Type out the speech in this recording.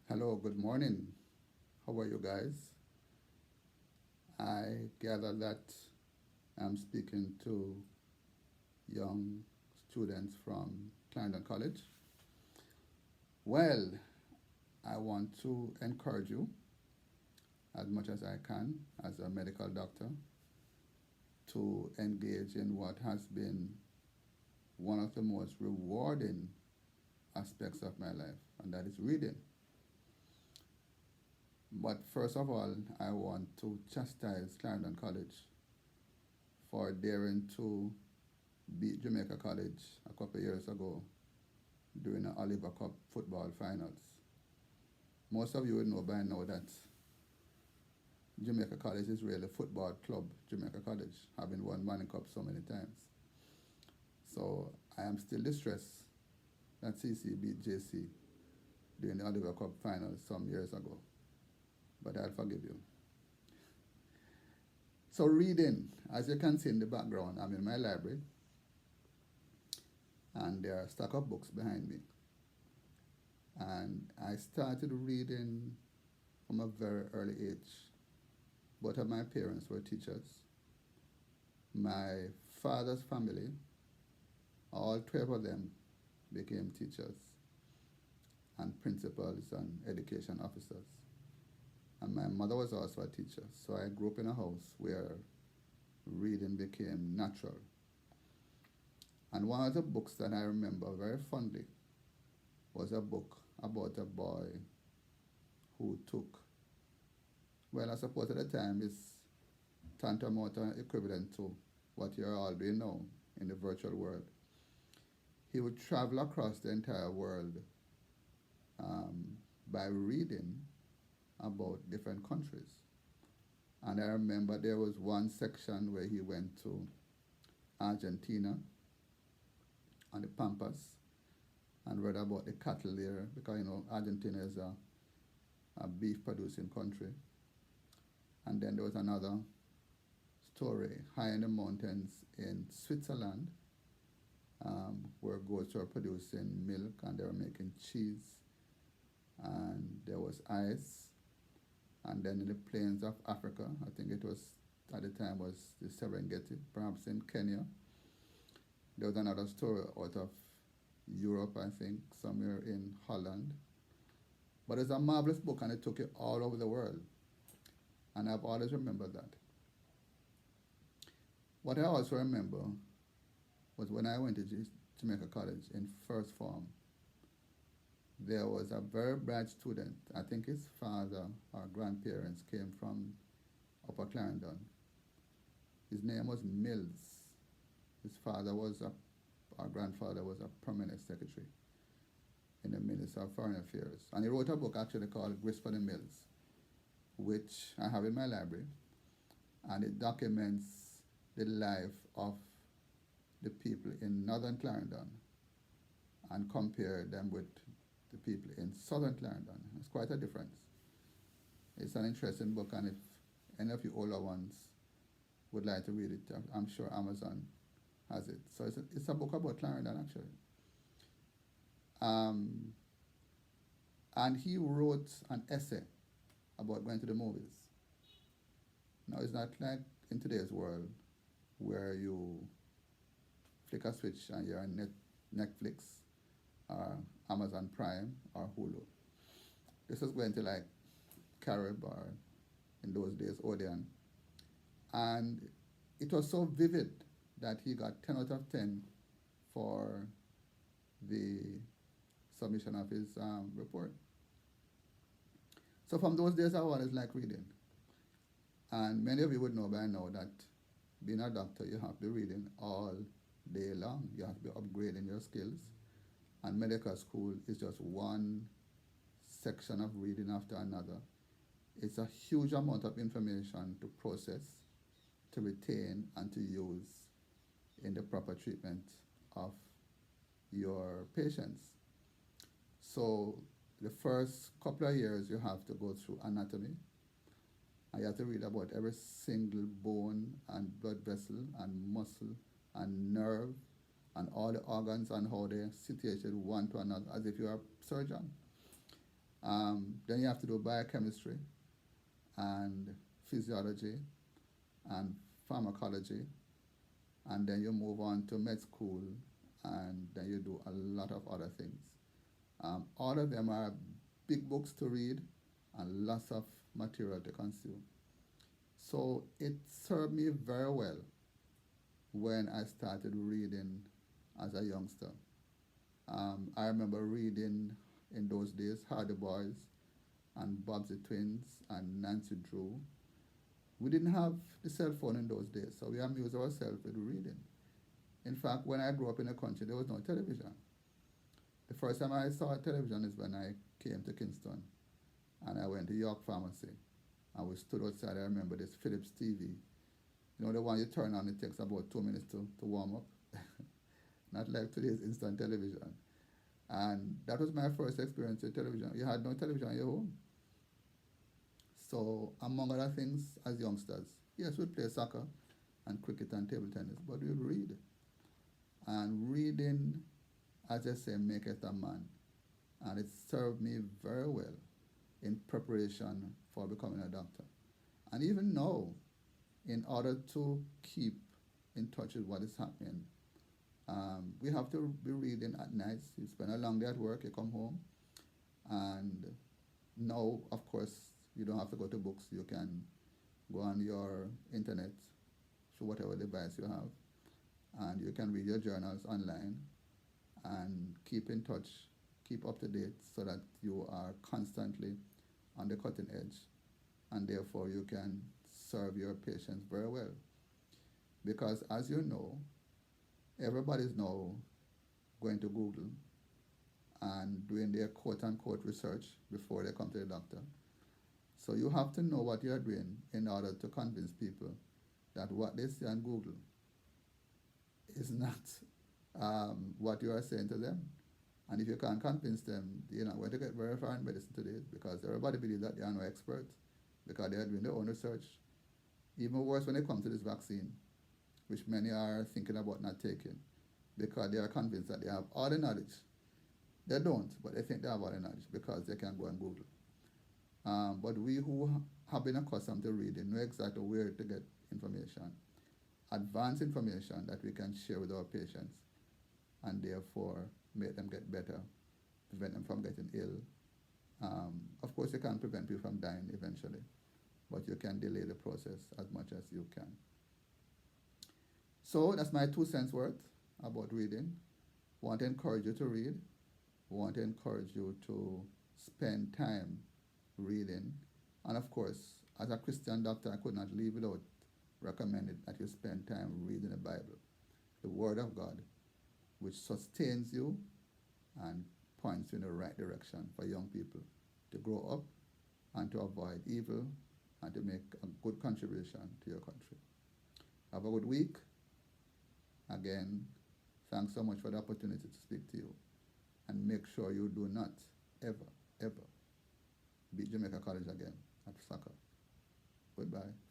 Hello, good morning. How are you guys? I gather that I'm speaking to young students from Clarendon College. Well, I want to encourage you as much as I can as a medical doctor to engage in what has been one of the most rewarding aspects of my life, and that is reading. But first of all, I want to chastise Clarendon College for daring to beat Jamaica College a couple of years ago during the Oliver Cup football finals. Most of you would know by now that Jamaica College is really a football club, Jamaica College, having won Manning Cup so many times. So I am still distressed that CC beat JC during the Oliver Cup finals some years ago, but I'll forgive you. So reading, as you can see in the background, I'm in my library and there are a stack of books behind me. And I started reading from a very early age. Both of my parents were teachers. My father's family, all 12 of them became teachers and principals and education officers. And my mother was also a teacher. So I grew up in a house where reading became natural. And one of the books that I remember very fondly was a book about a boy who took, well, I suppose at the time it's tantamount or equivalent to what you're all doing now in the virtual world. He would travel across the entire world by reading about different countries. And I remember there was one section where he went to Argentina on the Pampas and read about the cattle there because Argentina is a beef producing country. And then there was another story high in the mountains in Switzerland where goats were producing milk and they were making cheese and there was ice. And then in the plains of Africa, I think it was at the time was the Serengeti, perhaps in Kenya. There was another story out of Europe, I think, somewhere in Holland. But it's a marvelous book and it took you all over the world. And I've always remembered that. What I also remember was when I went to Jamaica College in first form, there was a very bright student. I think his father or grandparents came from Upper Clarendon. His name was Mills. His father was our grandfather was a permanent secretary in the Ministry of Foreign Affairs. And he wrote a book actually called Grist for the Mills, which I have in my library. And it documents the life of the people in Northern Clarendon and compared them with the people in Southern Clarendon. It's quite a difference. It's an interesting book, and if any of you older ones would like to read it, I'm sure Amazon has it. So it's a book about Clarendon, actually. And he wrote an essay about going to the movies. Now, it's not like in today's world where you flick a switch and you're on Netflix or Amazon Prime or Hulu. This was going to like Carib or in those days Odeon. And it was so vivid that he got 10 out of 10 for the submission of his report. So from those days I always liked reading. And many of you would know by now that being a doctor, you have to be reading all day long. You have to be upgrading your skills. And medical school is just one section of reading after another. It's a huge amount of information to process, to retain, and to use in the proper treatment of your patients. So the first couple of years you have to go through anatomy. And you have to read about every single bone and blood vessel and muscle and nerve and all the organs and how they're situated one to another as if you're a surgeon. Then you have to do biochemistry and physiology and pharmacology, and then you move on to med school, and then you do a lot of other things. All of them are big books to read and lots of material to consume. So it served me very well when I started reading as a youngster. I remember reading in those days Hardy Boys and Bob's the Twins and Nancy Drew. We didn't have the cell phone in those days, so we amused ourselves with reading. In fact, when I grew up in the country, there was no television. The first time I saw television is when I came to Kingston and I went to York Pharmacy and we stood outside. I remember this Philips TV. You know, the one you turn on, it takes about 2 minutes to warm up. Not like today's instant television. And that was my first experience with television. You had no television in your home. So, among other things, as youngsters, yes, we'd play soccer and cricket and table tennis, but we'd read. And reading, as I say, maketh a man. And it served me very well in preparation for becoming a doctor. And even now, in order to keep in touch with what is happening, we have to be reading at night. You spend a long day at work, you come home, and now, of course, you don't have to go to books. You can go on your internet through whatever device you have, and you can read your journals online and keep in touch, keep up to date so that you are constantly on the cutting edge, and therefore you can serve your patients very well. Because as you know, everybody's now going to Google and doing their quote unquote research before they come to the doctor. So you have to know what you're doing in order to convince people that what they see on Google is not what you are saying to them. And if you can't convince them, you're not going to get very far in medicine today, because everybody believes that they are no experts because they are doing their own research. Even worse when it comes to this vaccine, which many are thinking about not taking because they are convinced that they have all the knowledge. They don't, but they think they have all the knowledge because they can go and Google. But we who have been accustomed to reading know exactly where to get information, advanced information that we can share with our patients, and therefore make them get better, prevent them from getting ill. Of course, you can't prevent people from dying eventually, but you can delay the process as much as you can. So that's my 2 cents worth about reading. Want to encourage you to read. Want to encourage you to spend time reading. And of course, as a Christian doctor, I could not leave without recommending that you spend time reading the Bible, the Word of God, which sustains you and points you in the right direction for young people to grow up and to avoid evil and to make a good contribution to your country. Have a good week. Again, thanks so much for the opportunity to speak to you. And make sure you do not ever, ever beat Jamaica College again at soccer. Goodbye.